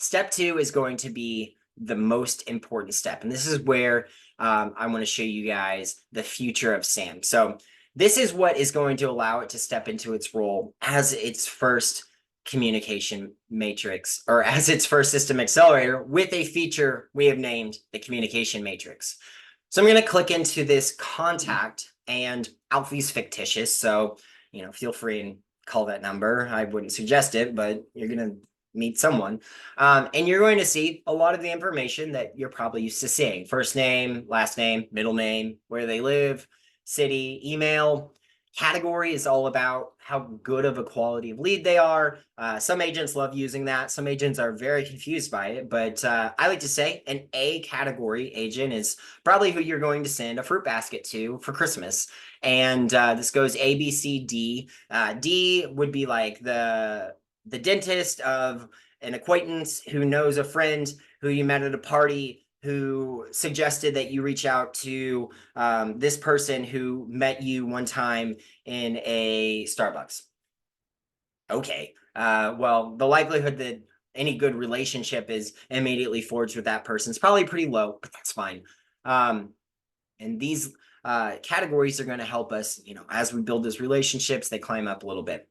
Step two is going to be the most important step. And this is where I want to show you guys the future of SAM. So this is what is going to allow it to step into its role as its first communication matrix, or as its first system accelerator, with a feature we have named the communication matrix. So I'm going to click into this contact, and Alfie's fictitious. So, feel free and call that number. I wouldn't suggest it, but you're going to meet someone. And you're going to see a lot of the information that you're probably used to seeing: first name, last name, middle name, where they live, city, email. Category is all about how good of a quality of lead they are. Some agents love using that. Some agents are very confused by it, but I like to say an A category agent is probably who you're going to send a fruit basket to for Christmas. And this goes A, B, C, D. D would be like the dentist of an acquaintance who knows a friend who you met at a party, who suggested that you reach out to this person who met you one time in a Starbucks. Okay, well, the likelihood that any good relationship is immediately forged with that person is probably pretty low, but that's fine. And these categories are going to help us, as we build those relationships, they climb up a little bit.